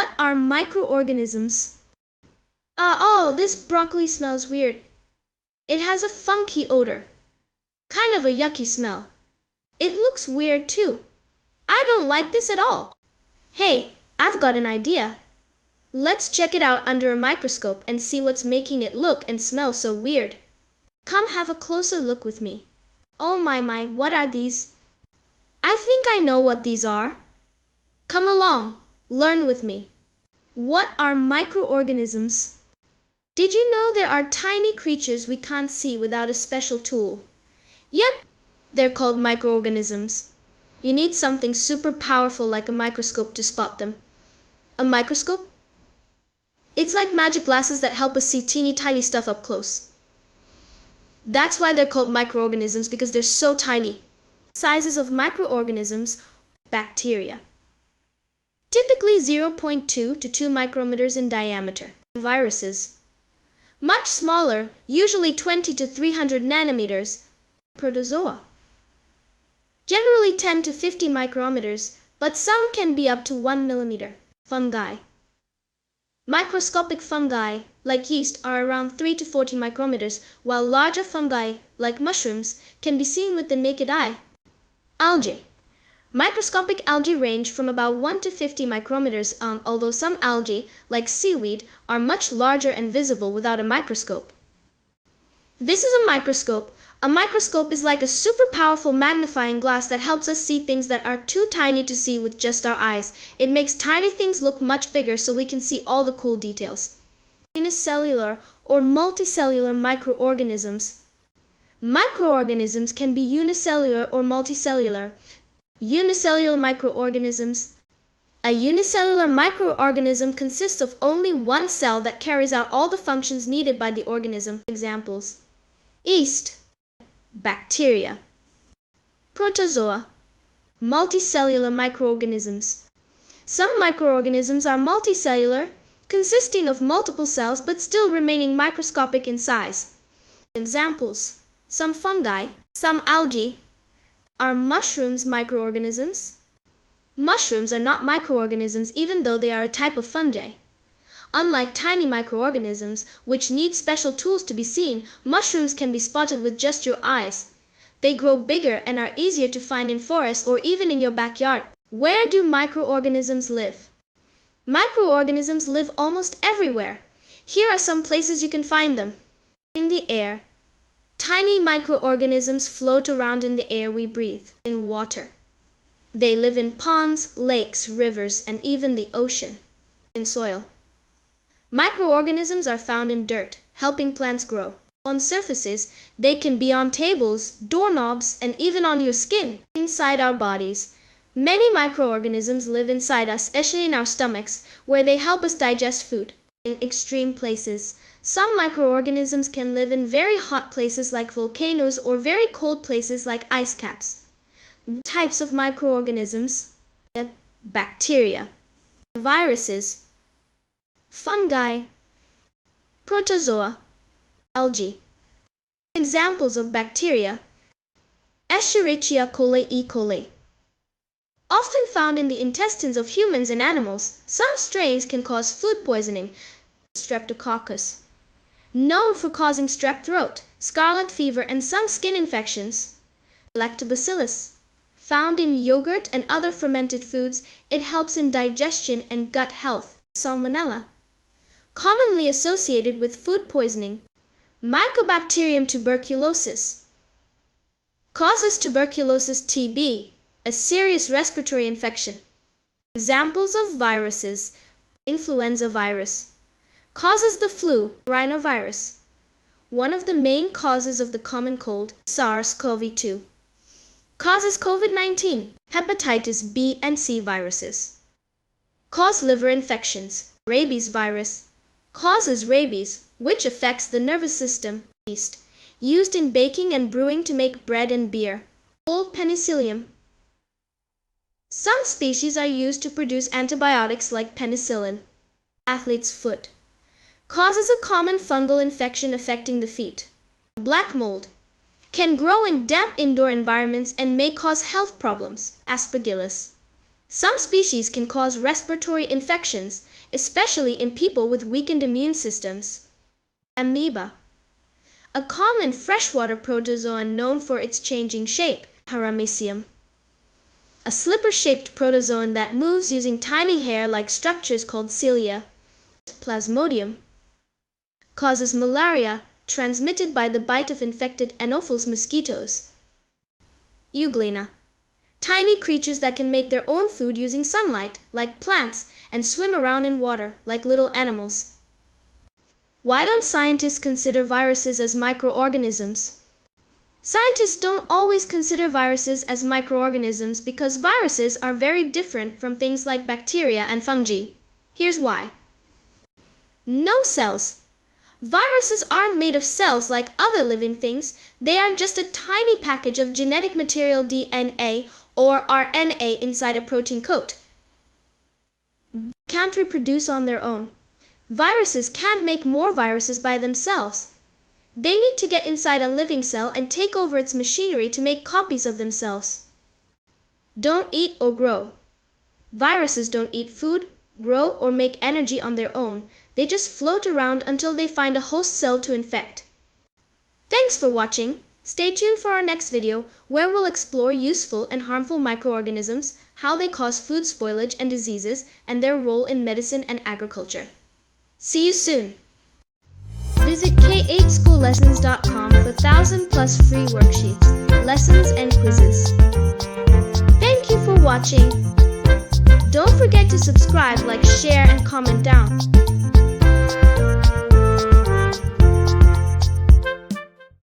What are microorganisms? This broccoli smells weird. It has a funky odor, kind of a yucky smell. It looks weird too. I don't like this at all. Hey, I've got an idea. Let's check it out under a microscope and see what's making it look and smell so weird. Come have a closer look with me. Oh my, what are these? I think I know what these are. Come along, learn with me. What are microorganisms? Did you know there are tiny creatures we can't see without a special tool? Yep, they're called microorganisms. You need something super powerful like a microscope to spot them. A microscope? It's like magic glasses that help us see teeny tiny stuff up close. That's why they're called microorganisms, because they're so tiny. Sizes of microorganisms: bacteria. Typically 0.2 to 2 micrometers in diameter. Viruses. Much smaller, usually 20 to 300 nanometers. Protozoa. Generally 10 to 50 micrometers, but some can be up to 1 millimeter. Fungi. Microscopic fungi, like yeast, are around 3 to 40 micrometers, while larger fungi, like mushrooms, can be seen with the naked eye. Algae. Microscopic algae range from about 1 to 50 micrometers, although some algae, like seaweed, are much larger and visible without a microscope. This is a microscope. A microscope is like a super powerful magnifying glass that helps us see things that are too tiny to see with just our eyes. It makes tiny things look much bigger so we can see all the cool details. Unicellular or multicellular microorganisms. Microorganisms can be unicellular or multicellular. Unicellular microorganisms. A unicellular microorganism consists of only one cell that carries out all the functions needed by the organism. Examples: yeast, bacteria, protozoa, multicellular microorganisms. Some microorganisms are multicellular, consisting of multiple cells but still remaining microscopic in size. Examples: some fungi, some algae. Are mushrooms microorganisms? Mushrooms are not microorganisms even though they are a type of fungi. Unlike tiny microorganisms, which need special tools to be seen, mushrooms can be spotted with just your eyes. They grow bigger and are easier to find in forests or even in your backyard. Where do microorganisms live? Microorganisms live almost everywhere. Here are some places you can find them. In the air. Tiny microorganisms float around in the air we breathe. In water. They live in ponds, lakes, rivers, and even the ocean. In soil. Microorganisms are found in dirt, helping plants grow. On surfaces, they can be on tables, doorknobs, and even on your skin. Inside our bodies. Many microorganisms live inside us, especially in our stomachs, where they help us digest food. In extreme places. Some microorganisms can live in very hot places like volcanoes or very cold places like ice caps. Types of microorganisms: bacteria, viruses, fungi, protozoa, algae. Examples of bacteria: Escherichia coli E. coli. Often found in the intestines of humans and animals, some strains can cause food poisoning. Streptococcus. Known for causing strep throat, scarlet fever, and some skin infections. Lactobacillus. Found in yogurt and other fermented foods, it helps in digestion and gut health. Salmonella. Commonly associated with food poisoning. Mycobacterium tuberculosis. Causes tuberculosis TB, a serious respiratory infection. Examples of viruses: influenza virus. Causes the flu, rhinovirus. One of the main causes of the common cold, SARS-CoV-2. Causes COVID-19, hepatitis B and C viruses. Cause liver infections, rabies virus. Causes rabies, which affects the nervous system. Yeast, used in baking and brewing to make bread and beer. Old penicillium. Some species are used to produce antibiotics like penicillin. Athlete's foot. Causes a common fungal infection affecting the feet. Black mold. Can grow in damp indoor environments and may cause health problems. Aspergillus. Some species can cause respiratory infections. especially in people with weakened immune systems. Amoeba, a common freshwater protozoa known for its changing shape, Paramecium. A slipper-shaped protozoan that moves using tiny hair-like structures called cilia. Plasmodium causes malaria, transmitted by the bite of infected Anopheles mosquitoes. Euglena, tiny creatures that can make their own food using sunlight, like plants, and swim around in water, like little animals. Why don't scientists consider viruses as microorganisms? Scientists don't always consider viruses as microorganisms because viruses are very different from things like bacteria and fungi. Here's why. No cells. Viruses aren't made of cells like other living things. They are just a tiny package of genetic material, DNA or RNA, inside a protein coat. Can't reproduce on their own. Viruses can't make more viruses by themselves. They need to get inside a living cell and take over its machinery to make copies of themselves. Don't eat or grow. Viruses don't eat food, grow, or make energy on their own. They just float around until they find a host cell to infect. Thanks for watching. Stay tuned for our next video, where we'll explore useful and harmful microorganisms, how they cause food spoilage and diseases, and their role in medicine and agriculture. See you soon! Visit k8schoollessons.com for 1,000+ free worksheets, lessons, and quizzes. Thank you for watching. Don't forget to subscribe, like, share, and comment down.